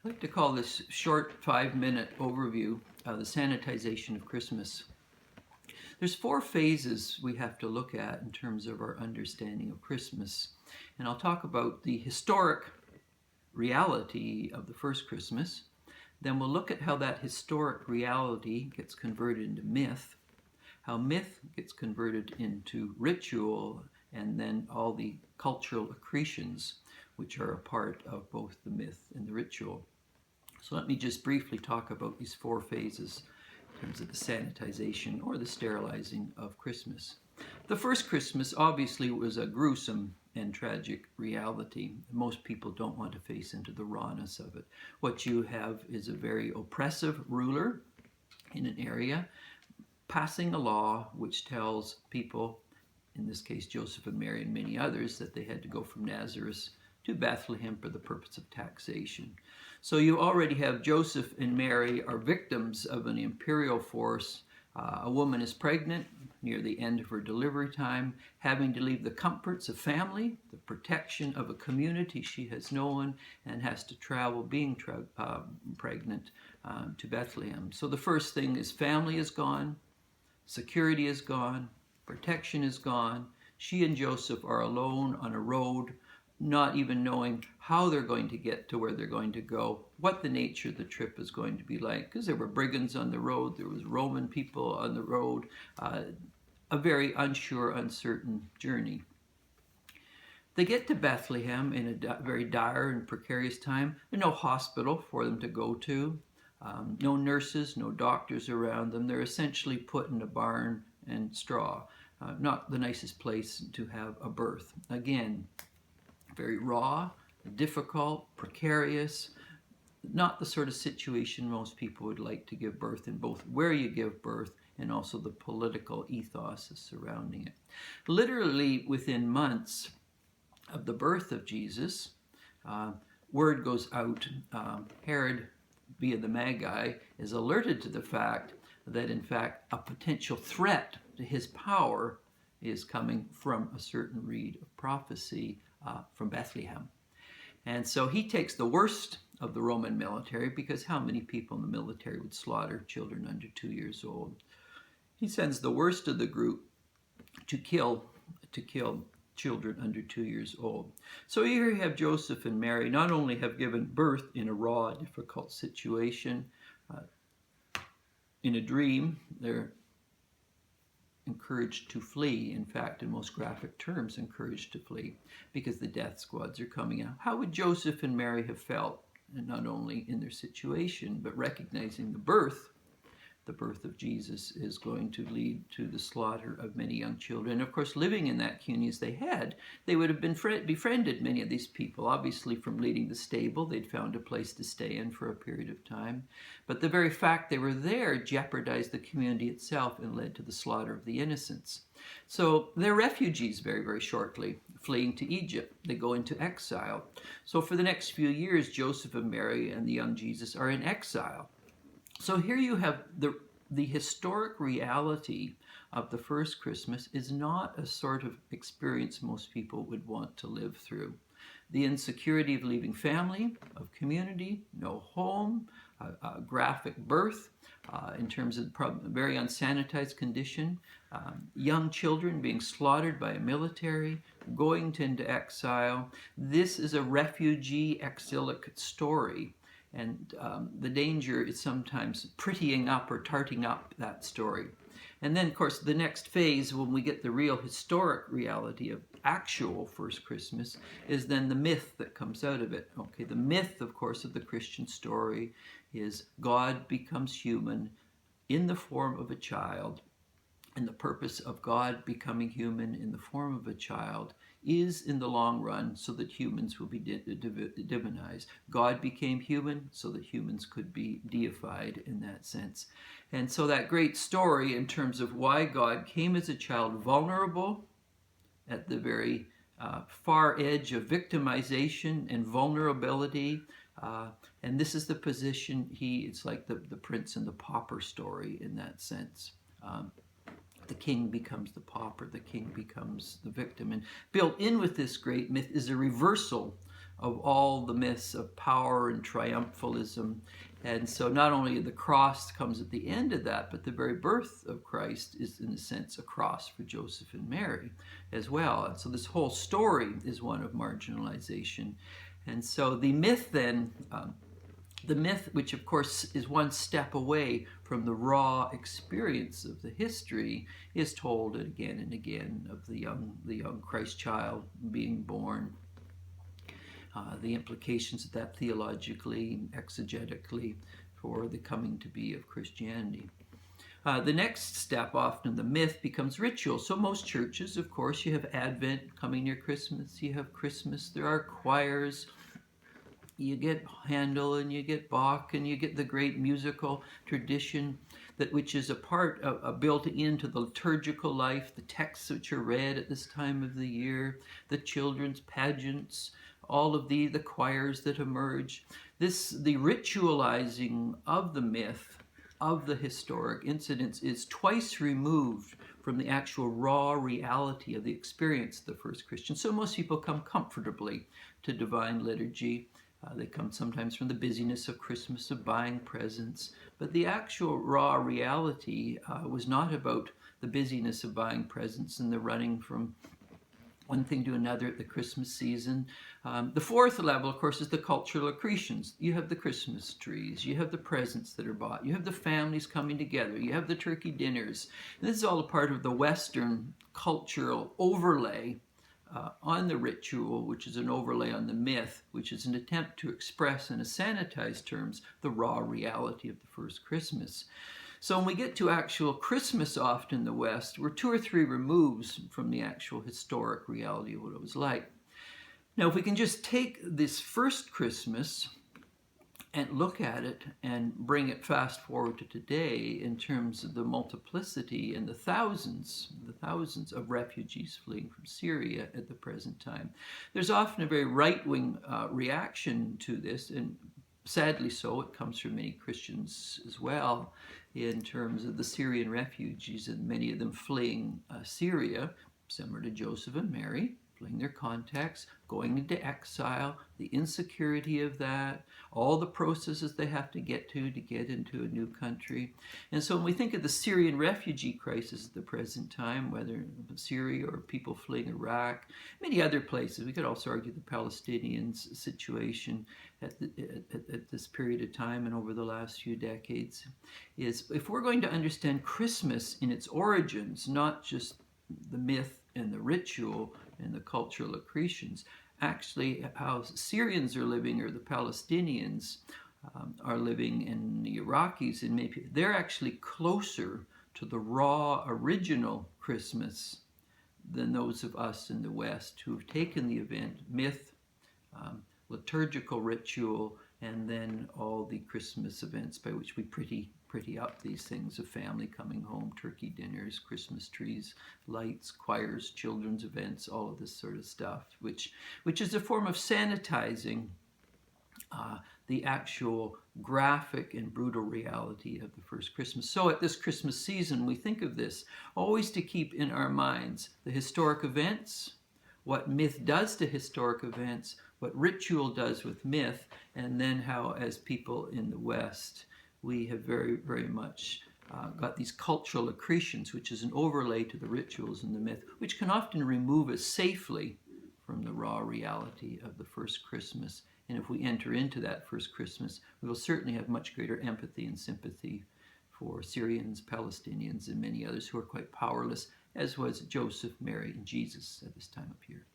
I'd like to call this short 5-minute overview of the sanitization of Christmas. There's 4 phases we have to look at in terms of our understanding of Christmas. And I'll talk about the historic reality of the first Christmas. Then we'll look at how that historic reality gets converted into myth, how myth gets converted into ritual, and then all the cultural accretions which are a part of both the myth and the ritual. So let me just briefly talk about these 4 phases in terms of the sanitization or the sterilizing of Christmas. The first Christmas obviously was a gruesome and tragic reality. Most people don't want to face into the rawness of it. What you have is a very oppressive ruler in an area passing a law which tells people, in this case Joseph and Mary and many others, that they had to go from Nazareth to Bethlehem for the purpose of taxation. So you already have Joseph and Mary are victims of an imperial force. A woman is pregnant near the end of her delivery time, having to leave the comforts of family, the protection of a community she has known, and has to travel, being pregnant, to Bethlehem. So the first thing is family is gone, security is gone, protection is gone. She and Joseph are alone on a road, not even knowing how they're going to get to where they're going to go, what the nature of the trip is going to be like, because there were brigands on the road, there was Roman people on the road, a very unsure, uncertain journey. They get to Bethlehem in a very dire and precarious time. There's no hospital for them to go to, no nurses, no doctors around them. They're essentially put in a barn and straw. Not the nicest place to have a birth. Again, very raw, difficult, precarious, not the sort of situation most people would like to give birth in, both where you give birth and also the political ethos surrounding it. Literally within months of the birth of Jesus, word goes out. Herod, via the Magi, is alerted to the fact that in fact a potential threat to his power is coming from a certain reed of prophecy from Bethlehem. And so he takes the worst of the Roman military, because how many people in the military would slaughter children under 2 years old? He sends the worst of the group to kill children under 2 years old. So here you have Joseph and Mary not only have given birth in a raw, difficult situation, in a dream, they're encouraged to flee. In fact, in most graphic terms, encouraged to flee, because the death squads are coming out. How would Joseph and Mary have felt, and not only in their situation, but recognizing the birth of Jesus is going to lead to the slaughter of many young children. And of course, living in that community as they had, they would have been befriended many of these people. Obviously, from leading the stable, they'd found a place to stay in for a period of time. But the very fact they were there jeopardized the community itself and led to the slaughter of the innocents. So they're refugees very, very shortly, fleeing to Egypt. They go into exile. So for the next few years, Joseph and Mary and the young Jesus are in exile. So here you have the historic reality of the first Christmas is not a sort of experience most people would want to live through. The insecurity of leaving family, of community, no home, a graphic birth, in terms of very unsanitized condition, young children being slaughtered by a military, going into exile. This is a refugee exilic story. And the danger is sometimes prettying up or tarting up that story. And then, of course, the next phase, when we get the real historic reality of actual first Christmas, is then the myth that comes out of it. Okay, the myth, of course, of the Christian story is God becomes human in the form of a child. And the purpose of God becoming human in the form of a child is, in the long run, so that humans will be divinized. God became human so that humans could be deified in that sense. And so that great story in terms of why God came as a child, vulnerable at the very far edge of victimization and vulnerability, and this is the position it's like the prince and the pauper story in that sense. The king becomes the pauper, the king becomes the victim. And built in with this great myth is a reversal of all the myths of power and triumphalism. And so not only the cross comes at the end of that, but the very birth of Christ is, in a sense, a cross for Joseph and Mary as well. And so this whole story is one of marginalization. And so the myth then, the myth, which of course is one step away from the raw experience of the history, is told again and again of the young Christ child being born, the implications of that theologically, exegetically, for the coming to be of Christianity. The next step, often the myth, becomes ritual. So most churches, of course, you have Advent coming near Christmas, you have Christmas, there are choirs, you get Handel and you get Bach and you get the great musical tradition which is a part of built into the liturgical life, the texts which are read at this time of the year, the children's pageants, all of the choirs that emerge. The ritualizing of the myth, of the historic incidents, is twice removed from the actual raw reality of the experience of the first Christian. So most people come comfortably to divine liturgy. They come sometimes from the busyness of Christmas, of buying presents, but the actual raw reality was not about the busyness of buying presents and the running from one thing to another at the Christmas season. The fourth level, of course, is the cultural accretions. You have the Christmas trees, you have the presents that are bought, you have the families coming together, you have the turkey dinners. And this is all a part of the Western cultural overlay on the ritual, which is an overlay on the myth, which is an attempt to express in a sanitized terms the raw reality of the first Christmas. So when we get to actual Christmas often in the West, we're 2 or 3 removes from the actual historic reality of what it was like. Now, if we can just take this first Christmas and look at it and bring it fast forward to today in terms of the multiplicity and the thousands of refugees fleeing from Syria at the present time, there's often a very right-wing reaction to this, and sadly so, it comes from many Christians as well, in terms of the Syrian refugees, and many of them fleeing Syria, similar to Joseph and Mary, fleeing their contacts, going into exile, the insecurity of that, all the processes they have to get into a new country. And so when we think of the Syrian refugee crisis at the present time, whether Syria or people fleeing Iraq, many other places, we could also argue the Palestinians' situation at this period of time and over the last few decades, is if we're going to understand Christmas in its origins, not just the myth and the ritual and the cultural accretions, actually how Syrians are living, or the Palestinians are living, and the Iraqis, and maybe they're actually closer to the raw original Christmas than those of us in the West who have taken the event, myth, liturgical ritual, and then all the Christmas events by which we pretty up these things of family coming home, turkey dinners, Christmas trees, lights, choirs, children's events, all of this sort of stuff, which is a form of sanitizing the actual graphic and brutal reality of the first Christmas. So at this Christmas season, we think of this always to keep in our minds the historic events, what myth does to historic events, what ritual does with myth, and then how, as people in the West, we have very, very much got these cultural accretions, which is an overlay to the rituals and the myth, which can often remove us safely from the raw reality of the first Christmas. And if we enter into that first Christmas, we will certainly have much greater empathy and sympathy for Syrians, Palestinians, and many others who are quite powerless, as was Joseph, Mary, and Jesus at this time of year.